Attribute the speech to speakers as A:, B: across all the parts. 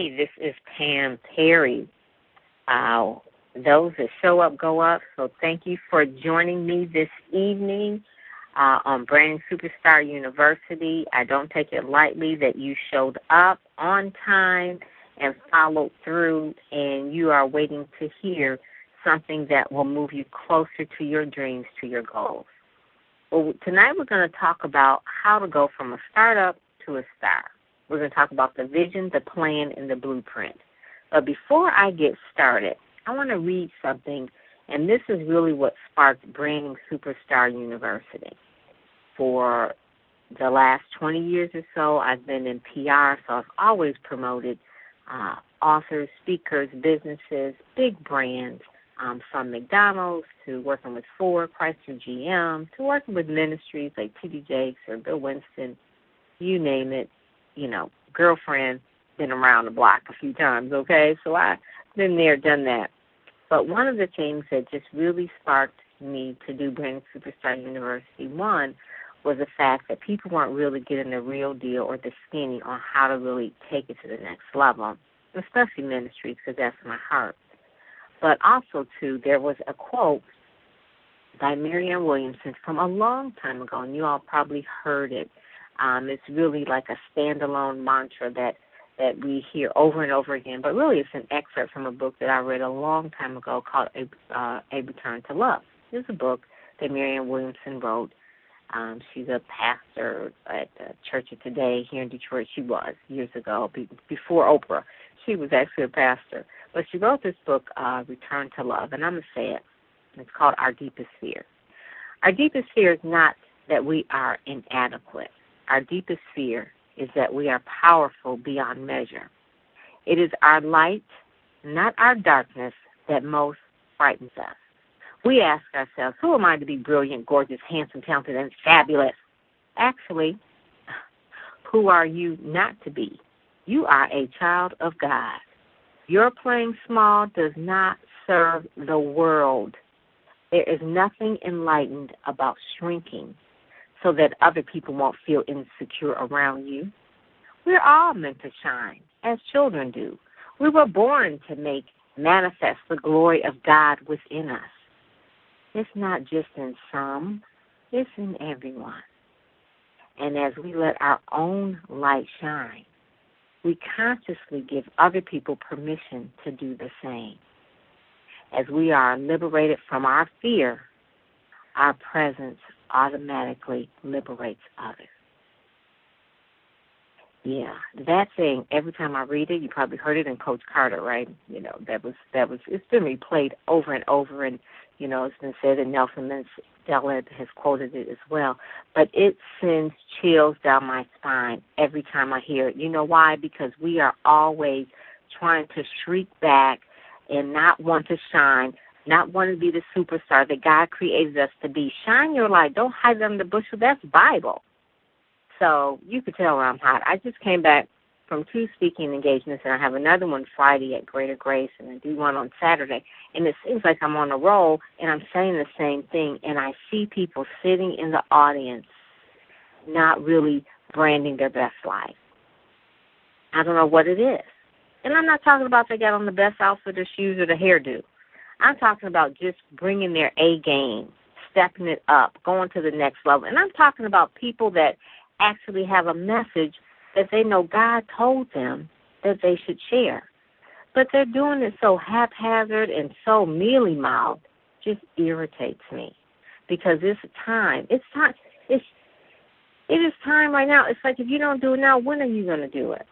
A: Hey, this is Pam Perry. Those that show up, go up. So thank you for joining me this evening on Branding Superstar University. I don't take it lightly that you showed up on time and followed through, and you are waiting to hear something that will move you closer to your dreams, to your goals. Well, tonight we're going to talk about how to go from a startup to a star. We're going to talk about the vision, the plan, and the blueprint. But before I get started, I want to read something, and this is really what sparked Branding Superstar University. For the last 20 years or so, I've been in PR, so I've always promoted authors, speakers, businesses, big brands, from McDonald's to working with Ford, Chrysler, GM, to working with ministries like T.D. Jakes or Bill Winston, you name it. Girlfriend, been around the block a few times, okay? So I've been there, done that. But one of the things that just really sparked me to do Branding Superstar University, one, was the fact that people weren't really getting the real deal or the skinny on how to really take it to the next level, especially ministries, because that's my heart. But also, too, there was a quote by Marianne Williamson from a long time ago, and you all probably heard it. It's really like a standalone mantra that we hear over and over again, but really it's an excerpt from a book that I read a long time ago called A Return to Love. It's a book that Marianne Williamson wrote. She's a pastor at the Church of Today here in Detroit. She was years ago, before Oprah. She was actually a pastor. But she wrote this book, Return to Love, and I'm going to say it. It's called Our Deepest Fear. Our deepest fear is not that we are inadequate. Our deepest fear is that we are powerful beyond measure. It is our light, not our darkness, that most frightens us. We ask ourselves, who am I to be brilliant, gorgeous, handsome, talented, and fabulous? Actually, who are you not to be? You are a child of God. Your playing small does not serve the world. There is nothing enlightened about shrinking so that other people won't feel insecure around you. We're all meant to shine, as children do. We were born to make manifest the glory of God within us. It's not just in some, it's in everyone. And as we let our own light shine, we consciously give other people permission to do the same. As we are liberated from our fear, our presence automatically liberates others. Yeah, that thing, every time I read it, you probably heard it in Coach Carter, right? That was it's been replayed over and over, and it's been said, and Nelson Mandela has quoted it as well. But it sends chills down my spine every time I hear it. You know why? Because we are always trying to shriek back and not want to shine, not want to be the superstar that God created us to be. Shine your light. Don't hide it under the bushel. That's Bible. So you could tell I'm hot. I just came back from 2 speaking engagements, and I have another one Friday at Greater Grace, and I do one on Saturday. And it seems like I'm on a roll, and I'm saying the same thing, and I see people sitting in the audience not really branding their best life. I don't know what it is. And I'm not talking about they got on the best outfit or shoes or the hairdo. I'm talking about just bringing their A game, stepping it up, going to the next level. And I'm talking about people that actually have a message that they know God told them that they should share. But they're doing it so haphazard and so mealy-mouthed, just irritates me. Because it is time right now. It's like if you don't do it now, when are you going to do it?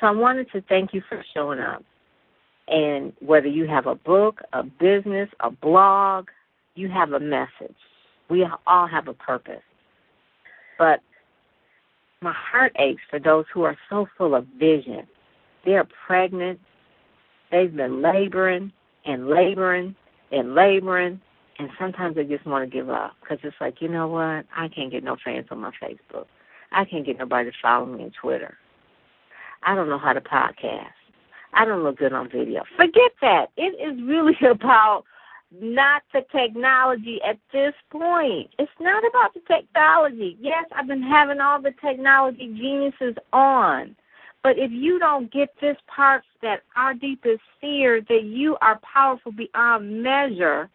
A: So I wanted to thank you for showing up. And whether you have a book, a business, a blog, you have a message. We all have a purpose. But my heart aches for those who are so full of vision. They're pregnant. They've been laboring and laboring and laboring, and sometimes they just want to give up because it's like, you know what? I can't get no fans on my Facebook. I can't get nobody to follow me on Twitter. I don't know how to podcast. I don't look good on video. Forget that. It is really about not the technology at this point. It's not about the technology. Yes, I've been having all the technology geniuses on, But if you don't get this part, that our deepest fear, that you are powerful beyond measure,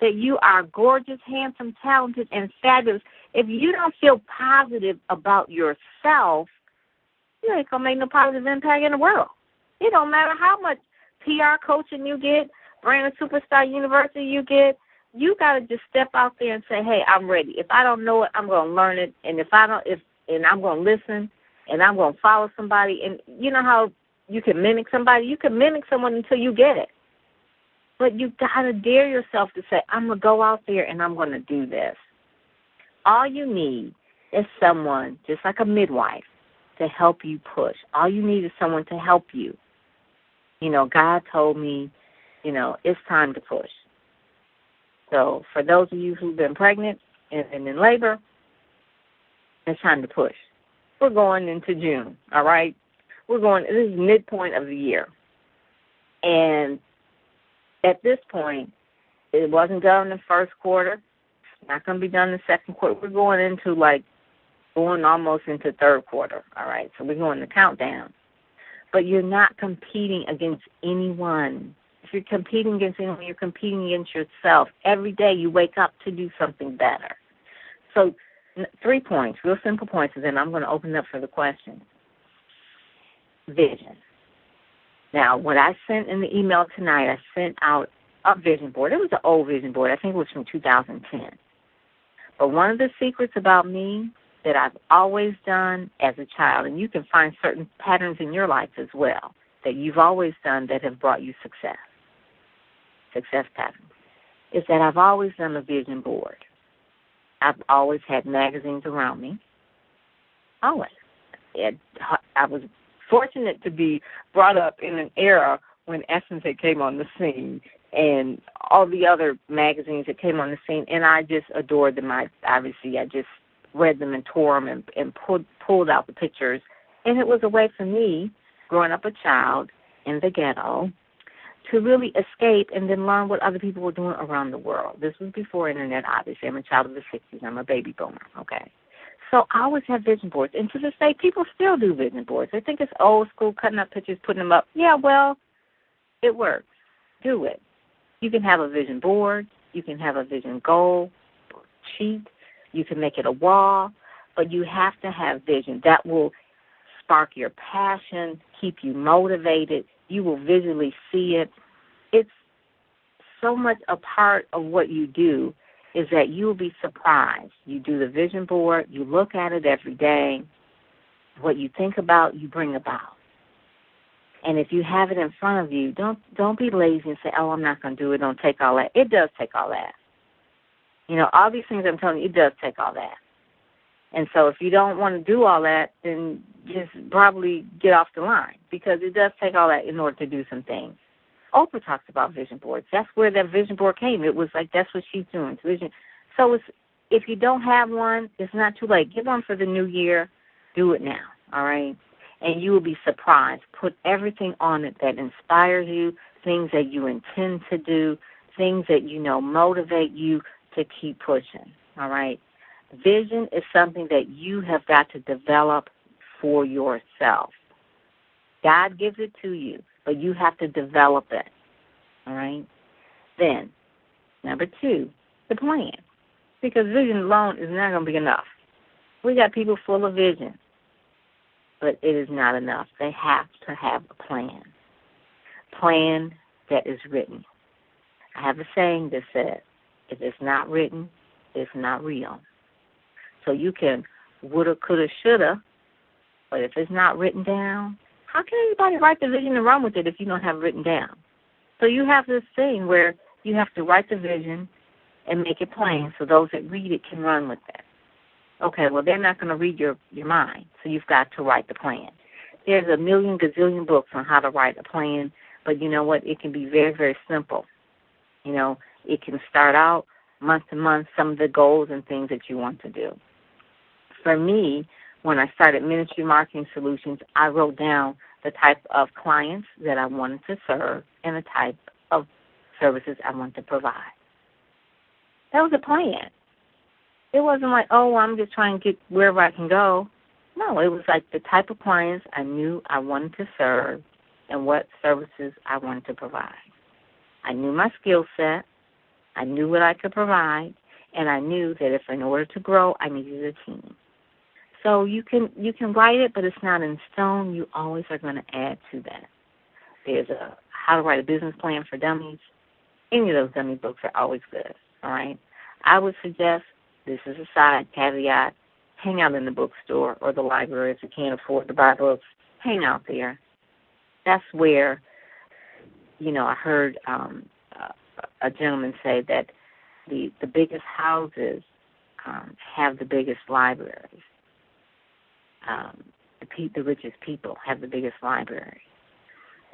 A: that you are gorgeous, handsome, talented, and fabulous, if you don't feel positive about yourself, you ain't going to make no positive impact in the world. It don't matter how much PR coaching you get, Brand Superstar University you get, you got to just step out there and say, hey, I'm ready. If I don't know it, I'm going to learn it. And and I'm going to listen, and I'm going to follow somebody. And you know how you can mimic somebody? You can mimic someone until you get it. But you got to dare yourself to say, I'm going to go out there and I'm going to do this. All you need is someone, just like a midwife, to help you push. All you need is someone to help you. You know, God told me, you know, it's time to push. So for those of you who've been pregnant and in labor, it's time to push. We're going into June, all right? This is midpoint of the year. And at this point, it wasn't done in the first quarter. It's not going to be done in the second quarter. We're going almost into third quarter, all right? So we're going to countdown. But you're not competing against anyone. If you're competing against anyone, you're competing against yourself. Every day you wake up to do something better. So 3 points, real simple points, and then I'm going to open up for the questions. Vision. Now, what I sent in the email tonight, I sent out a vision board. It was an old vision board. I think it was from 2010. But one of the secrets about me that I've always done as a child, and you can find certain patterns in your life as well that you've always done that have brought you success patterns, is that I've always done a vision board. I've always had magazines around me. Always. I was fortunate to be brought up in an era when Essence had came on the scene and all the other magazines that came on the scene, and I just adored them. I just read them and tore them and pulled out the pictures. And it was a way for me, growing up a child in the ghetto, to really escape and then learn what other people were doing around the world. This was before Internet, obviously. I'm a child of the 60s. I'm a baby boomer, okay? So I always have vision boards. And to this day, people still do vision boards. They think it's old school, cutting up pictures, putting them up. Yeah, well, it works. Do it. You can have a vision board. You can have a vision goal sheet. You can make it a wall. But you have to have vision. That will spark your passion, keep you motivated. You will visually see it. It's so much a part of what you do is that you will be surprised. You do the vision board. You look at it every day. What you think about, you bring about. And if you have it in front of you, don't be lazy and say, oh, I'm not going to do it. Don't take all that. It does take all that. You know, all these things I'm telling you, it does take all that. And so if you don't want to do all that, then just probably get off the line, because it does take all that in order to do some things. Oprah talks about vision boards. That's where that vision board came. It was like that's what she's doing. Vision. So if you don't have one, it's not too late. Get one for the new year. Do it now, all right? And you will be surprised. Put everything on it that inspires you, things that you intend to do, things that you know motivate you to keep pushing, all right? Vision is something that you have got to develop for yourself. God gives it to you, but you have to develop it, all right? Then, number 2, the plan, because vision alone is not going to be enough. We got people full of vision, but it is not enough. They have to have a plan that is written. I have a saying that says, if it's not written, it's not real. So you can woulda, coulda, shoulda, but if it's not written down, how can anybody write the vision and run with it if you don't have it written down? So you have this thing where you have to write the vision and make it plain so those that read it can run with it. Okay, well, they're not going to read your mind, so you've got to write the plan. There's a million gazillion books on how to write a plan, but you know what? It can be very, very simple. You know, it can start out month to month, some of the goals and things that you want to do. For me, when I started Ministry Marketing Solutions, I wrote down the type of clients that I wanted to serve and the type of services I wanted to provide. That was a plan. It wasn't like, oh, I'm just trying to get wherever I can go. No, it was like the type of clients I knew I wanted to serve and what services I wanted to provide. I knew my skill set, I knew what I could provide, and I knew that if in order to grow, I needed a team. So you can write it, but it's not in stone. You always are going to add to that. There's a How to Write a Business Plan for Dummies. Any of those dummy books are always good, all right? I would suggest, this is a side caveat, hang out in the bookstore or the library if you can't afford to buy books. Hang out there. That's where, I heard a gentleman say that the biggest houses have the biggest libraries. The richest people have the biggest libraries.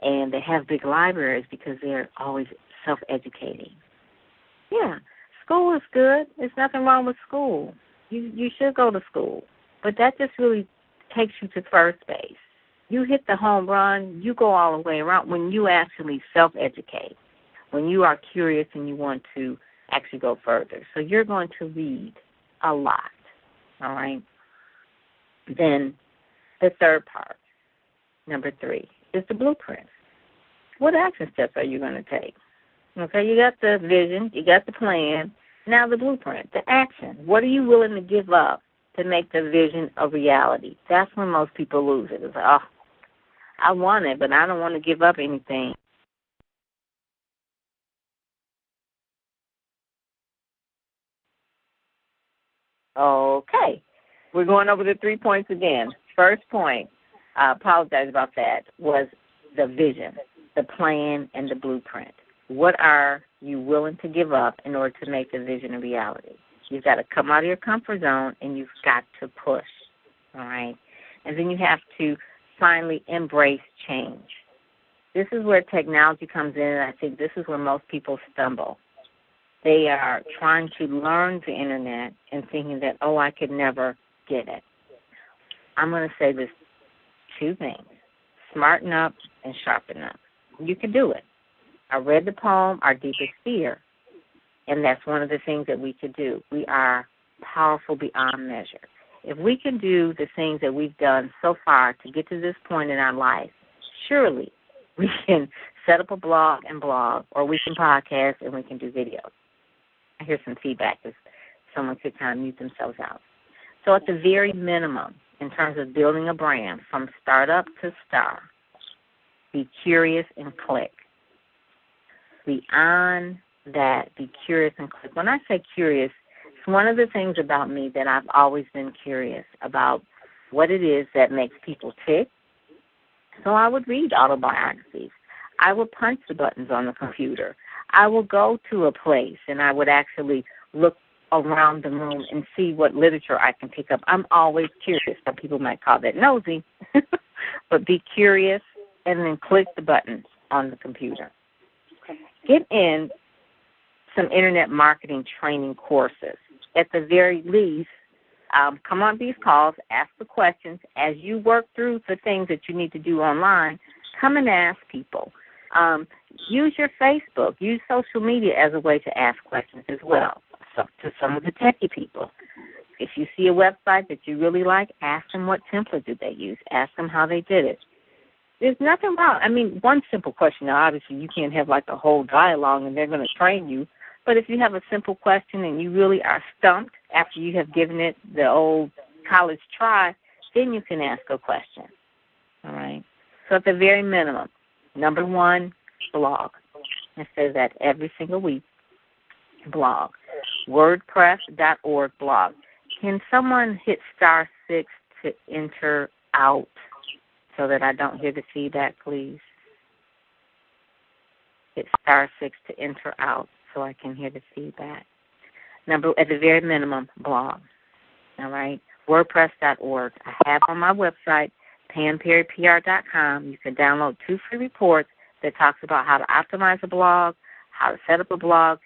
A: And they have big libraries because they're always self-educating. Yeah, school is good. There's nothing wrong with school. You should go to school. But that just really takes you to first base. You hit the home run, you go all the way around when you actually self-educate, when you are curious and you want to actually go further. So you're going to read a lot, all right? Then the third part, number 3, is the blueprint. What action steps are you going to take? Okay, you got the vision, you got the plan, now the blueprint, the action. What are you willing to give up to make the vision a reality? That's when most people lose it. It's like, oh, I want it, but I don't want to give up anything. Okay, we're going over the 3 points again. First point, I apologize about that, was the vision, the plan, and the blueprint. What are you willing to give up in order to make the vision a reality? You've got to come out of your comfort zone, and you've got to push, all right? And then you have to finally embrace change. This is where technology comes in, and I think this is where most people stumble. They are trying to learn the Internet and thinking that, oh, I could never get it. I'm going to say this 2 things, smarten up and sharpen up. You can do it. I read the poem, Our Deepest Fear, and that's one of the things that we could do. We are powerful beyond measure. If we can do the things that we've done so far to get to this point in our life, surely we can set up a blog, or we can podcast, and we can do videos. I hear some feedback if someone could kind of mute themselves out. So at the very minimum, in terms of building a brand, from startup to star, be curious and click. Beyond that, be curious and click. When I say curious, it's one of the things about me that I've always been curious about what it is that makes people tick. So I would read autobiographies. I would punch the buttons on the computer. I will go to a place and I would actually look around the room and see what literature I can pick up. I'm always curious. Some people might call that nosy, but be curious and then click the buttons on the computer. Get in some Internet marketing training courses. At the very least, come on these calls, ask the questions. As you work through the things that you need to do online, come and ask people. Use your Facebook. Use social media as a way to ask questions as well. So, to some of the techie people. If you see a website that you really like, ask them what template did they use. Ask them how they did it. There's nothing wrong. I mean, one simple question. Now, obviously, you can't have like a whole dialogue and they're going to train you. But if you have a simple question and you really are stumped after you have given it the old college try, then you can ask a question. All right? So at the very minimum, number 1, blog. I say that every single week. Blog. WordPress.org blog. Can someone hit *6 to enter out so that I don't hear the feedback, please? Hit *6 to enter out so I can hear the feedback. At the very minimum, blog. All right? WordPress.org. I have on my website, PamPerryPR.com. You can download 2 free reports that talks about how to optimize a blog, how to set up a blog,